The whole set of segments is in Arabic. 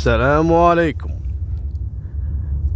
السلام عليكم.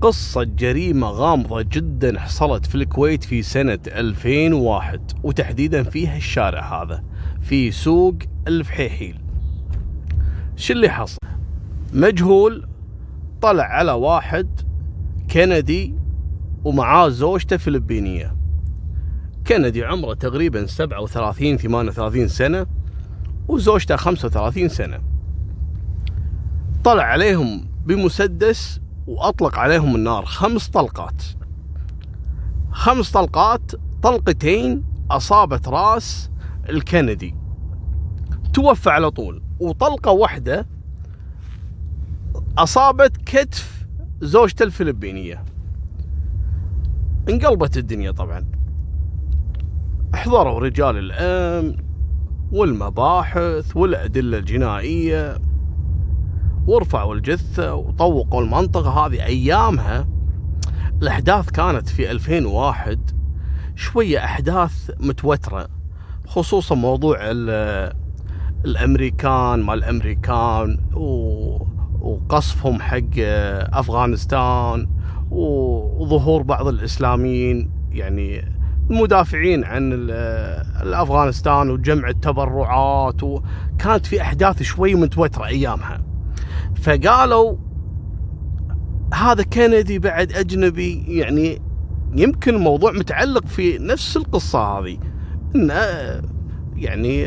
قصة جريمة غامضة جدا حصلت في الكويت في سنة 2001 وتحديدا في الشارع هذا في سوق الفحيحيل. شو اللي حصل؟ مجهول طلع على واحد كندي ومعاه زوجته فلبينية. كندي عمره تقريبا 37-38 سنة وزوجته 35 سنة. طلع عليهم بمسدس وأطلق عليهم النار 5 طلقات. 5 طلقات، طلقتين أصابت راس الكندي توفى على طول، وطلقة واحدة أصابت كتف زوجته الفلبينية. انقلبت الدنيا طبعا. احضروا رجال الأمن والمباحث والأدلة الجنائية ورفعوا الجثة وطوقوا المنطقة هذه. أيامها الأحداث كانت في 2001 شوية أحداث متوترة، خصوصا موضوع الأمريكان ما الأمريكان وقصفهم حق أفغانستان وظهور بعض الإسلاميين يعني المدافعين عن الأفغانستان وجمع التبرعات، وكانت في أحداث شوي متوترة أيامها. فقالوا هذا كندي بعد أجنبي، يعني يمكن الموضوع متعلق في نفس القصة هذه، إنه يعني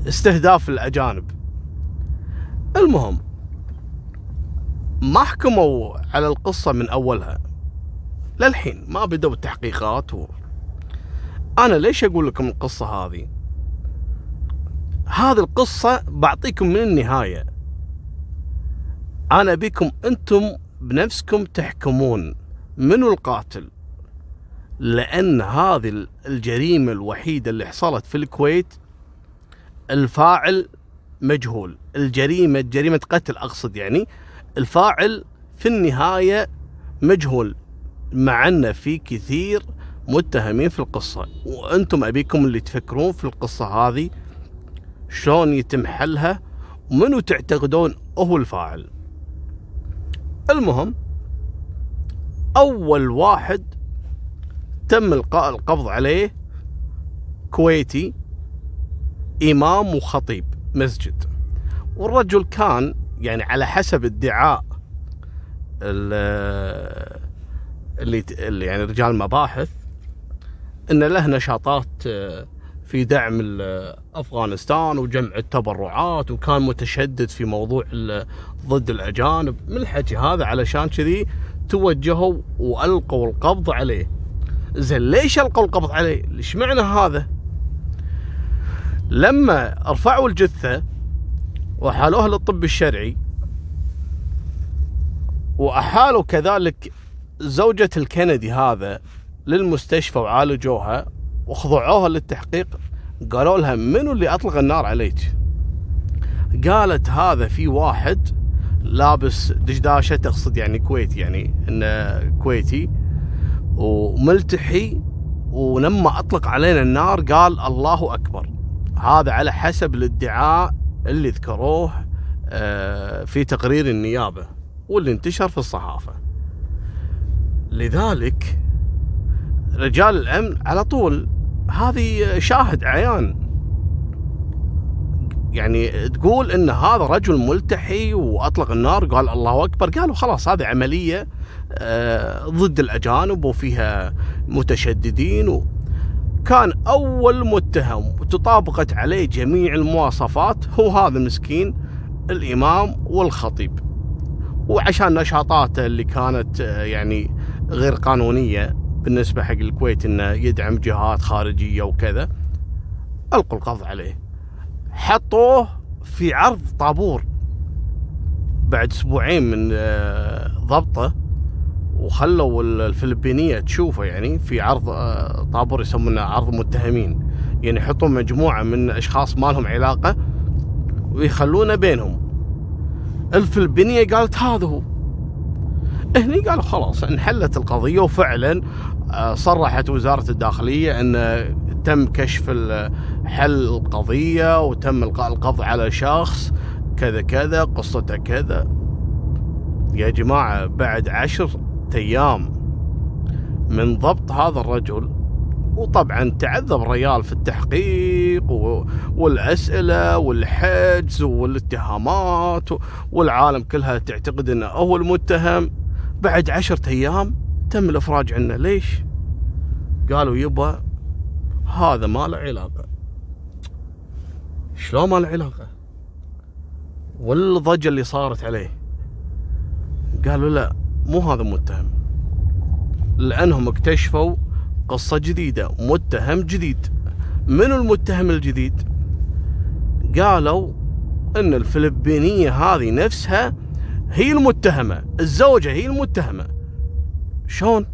استهداف الأجانب. المهم ما حكموا على القصة من أولها للحين، ما بدأوا التحقيقات أنا ليش أقول لكم القصة هذه؟ هذه القصة بعطيكم من النهاية، أنا بكم أنتم بنفسكم تحكمون منو القاتل، لأن هذه الجريمة الوحيدة اللي حصلت في الكويت الفاعل مجهول. جريمة قتل أقصد، يعني الفاعل في النهاية مجهول، مع أن في كثير متهمين في القصة، وأنتم أبيكم اللي تفكرون في القصة هذه شلون يتم حلها ومنو تعتقدون هو الفاعل. المهم أول واحد تم إلقاء القبض عليه كويتي، إمام وخطيب مسجد، والرجل كان يعني على حسب ادعاء اللي يعني رجال المباحث إن له نشاطات في دعم أفغانستان وجمع التبرعات، وكان متشدد في موضوع ضد الأجانب من الحكي هذا، علشان كذي توجهوا وألقوا القبض عليه. زين ليش ألقوا القبض عليه؟ ليش معنى هذا؟ لما رفعوا الجثة وحالوها للطب الشرعي وأحالوا كذلك زوجة الكندي هذا للمستشفى وعالجوها وخضعوها للتحقيق، قالوا لها منو اللي أطلق النار عليك؟ قالت هذا في واحد لابس دشداشة، تقصد يعني كويتي، يعني إنه كويتي وملتحي، ولما أطلق علينا النار قال الله أكبر. هذا على حسب الادعاء اللي ذكروه في تقرير النيابة واللي انتشر في الصحافة. لذلك رجال الأمن على طول، هذه شاهد عيان، يعني تقول إن هذا رجل ملتحي وأطلق النار قال الله أكبر، قالوا خلاص هذه عملية ضد الأجانب وفيها متشددين. كان أول متهم وتطابقت عليه جميع المواصفات هو هذا المسكين الإمام والخطيب، وعشان نشاطاته اللي كانت يعني غير قانونية بالنسبة حق الكويت، إنه يدعم جهات خارجية وكذا، ألقوا القبض عليه. حطوه في عرض طابور بعد 2 أسبوع من ضبطه، وخلوا الفلبينية تشوفه يعني في عرض طابور يسمونه عرض متهمين، يعني يحطون مجموعة من أشخاص ما لهم علاقة ويخلونه بينهم. الفلبينية قالت هذا هو. هني قالوا خلاص انحلت القضية، وفعلا صرحت وزارة الداخلية أن تم كشف حل القضية وتم إلقاء القبض على شخص كذا كذا قصته كذا. يا جماعة بعد 10 أيام من ضبط هذا الرجل، وطبعا تعذب الرجال في التحقيق والأسئلة والحجز والاتهامات، والعالم كلها تعتقد أنه هو المتهم. بعد 10 أيام تم الإفراج عنه. ليش؟ قالوا يبا هذا ما له علاقة. شلون ما له علاقة؟ والضجة اللي صارت عليه قالوا لا مو هذا متهم، لأنهم اكتشفوا قصة جديدة، متهم جديد. منو المتهم الجديد؟ قالوا ان الفلبينية هذه نفسها هي المتهمة، الزوجة هي المتهمة. شلون؟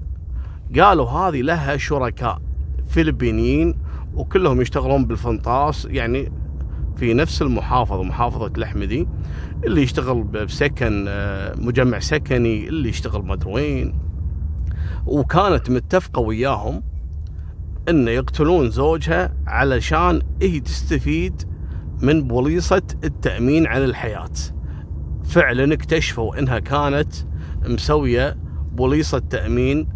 قالوا هذه لها شركاء فلبينيين وكلهم يشتغلون بالفنطاس، يعني في نفس المحافظة، محافظة الأحمدي، اللي يشتغل بسكن مجمع سكني، اللي يشتغل مدري وين. وكانت متفقة وياهم ان يقتلون زوجها علشان هي تستفيد من بوليصة التأمين على الحياة. فعلا اكتشفوا انها كانت مسوية بوليصة تأمين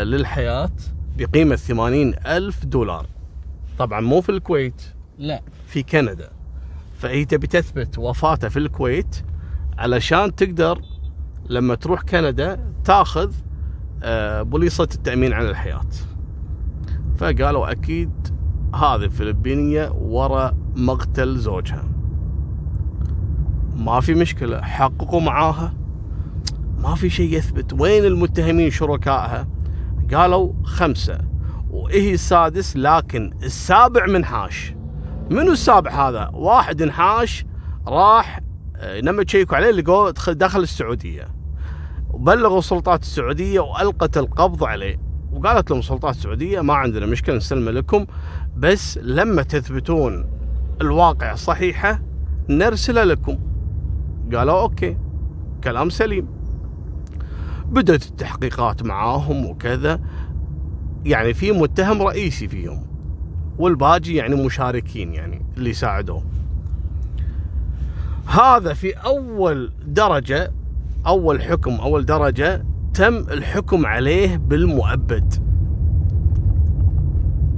للحياة بقيمة 80,000 دولار. طبعا مو في الكويت، لا في كندا. فهي تبي تثبت وفاته في الكويت علشان تقدر لما تروح كندا تاخذ بوليصة التأمين على الحياة. فقالوا أكيد هذه الفلبينية وراء مقتل زوجها. ما في مشكلة، حققوا معاها، ما في شيء يثبت. وين المتهمين شركائها؟ قالوا 5 وإيه السادس، لكن السابع منحاش. منو السابع هذا؟ واحد انحاش، راح لما تشيكوا عليه لقوه دخل السعودية، وبلغوا السلطات السعودية وألقت القبض عليه، وقالت لهم السلطات السعودية ما عندنا مشكلة نسلمه لكم، بس لما تثبتون الواقع الصحيحة نرسله لكم. قالوا أوكي، كلام سليم. بدأت التحقيقات معاهم وكذا، يعني في متهم رئيسي فيهم والباقي يعني مشاركين، يعني اللي ساعدوه. هذا في أول درجة، أول حكم، أول درجة تم الحكم عليه بالمؤبد.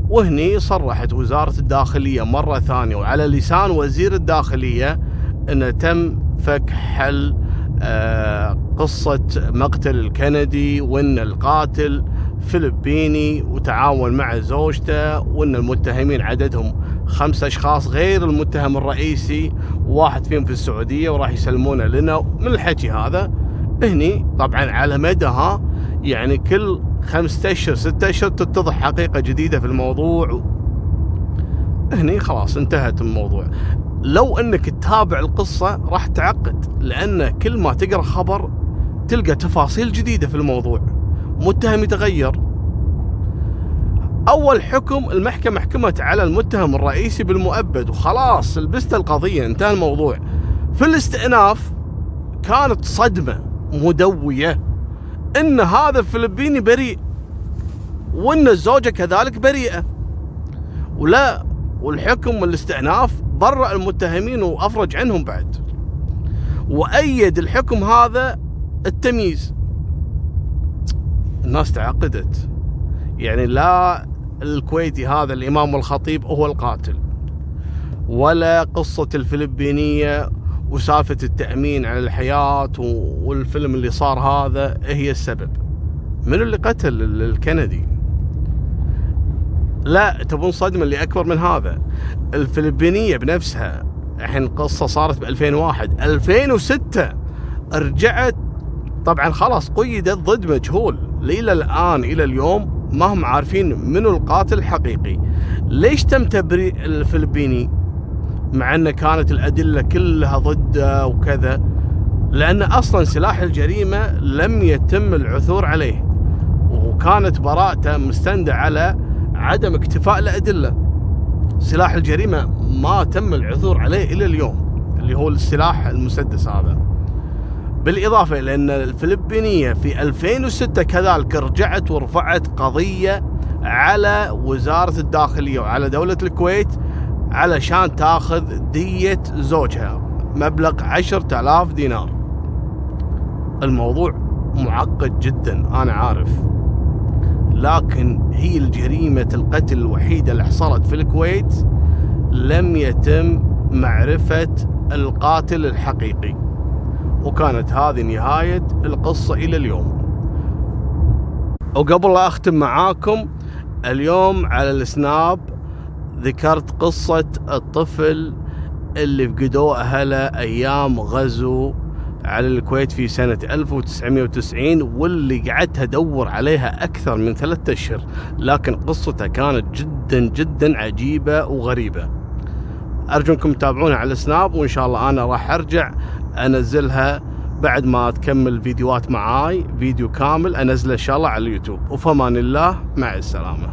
وهني صرحت وزارة الداخلية مرة ثانية وعلى لسان وزير الداخلية أن تم فك حل قصة مقتل الكندي، وأن القاتل فلبيني وتعاون مع زوجته، وأن المتهمين عددهم 5 أشخاص غير المتهم الرئيسي، وواحد فيهم في السعودية وراح يسلمونه لنا. من الحكي هذا هني طبعا على مدى يعني كل 5 أشهر 6 أشهر تتضح حقيقة جديدة في الموضوع. هني خلاص انتهت الموضوع. لو انك تتابع القصة راح تعقد، لان كل ما تقرأ خبر تلقى تفاصيل جديدة في الموضوع، متهم يتغير. اول حكم المحكمة حكمت على المتهم الرئيسي بالمؤبد وخلاص لبست القضية، انتهى الموضوع. في الاستئناف كانت صدمة مدوية ان هذا الفلبيني بريء، وان الزوجة كذلك بريئة، ولا والحكم والاستئناف برأ المتهمين وأفرج عنهم بعد، وأيد الحكم هذا التمييز. الناس تعقدت، يعني لا الكويتي هذا الإمام والخطيب هو القاتل، ولا قصة الفلبينية وسالفة التأمين على الحياة والفيلم اللي صار هذا هي السبب. من اللي قتل الكندي؟ لا، تبون صدمة اللي أكبر من هذا؟ الفلبينية بنفسها الحين قصة صارت ب2001، 2006 رجعت، طبعا خلاص قيدت ضد مجهول، إلى الآن إلى اليوم ما هم عارفين منو القاتل الحقيقي. ليش تم تبريء الفلبيني مع أن كانت الأدلة كلها ضده وكذا؟ لأن أصلا سلاح الجريمة لم يتم العثور عليه، وكانت براءته مستندة على عدم اكتفاء الأدلة. سلاح الجريمة ما تم العثور عليه إلى اليوم، اللي هو السلاح المسدس هذا. بالإضافة إلى أن الفلبينية في 2006 كذلك رجعت ورفعت قضية على وزارة الداخلية وعلى دولة الكويت علشان تاخذ دية زوجها مبلغ 10,000 دينار. الموضوع معقد جدا أنا عارف، لكن هي الجريمة القتل الوحيدة اللي حصلت في الكويت لم يتم معرفة القاتل الحقيقي، وكانت هذه نهاية القصة إلى اليوم. وقبل لا أختم معاكم، اليوم على السناب ذكرت قصة الطفل اللي فقدوه أهله أيام غزو على الكويت في سنة 1990، واللي قعدت أدور عليها أكثر من 3 أشهر، لكن قصتها كانت جدا جدا عجيبة وغريبة. أرجوكم تتابعونها على السناب، وإن شاء الله أنا راح أرجع أنزلها بعد ما تكمل فيديوهات معاي، فيديو كامل أنزله إن شاء الله على اليوتيوب. وفمان الله، مع السلامة.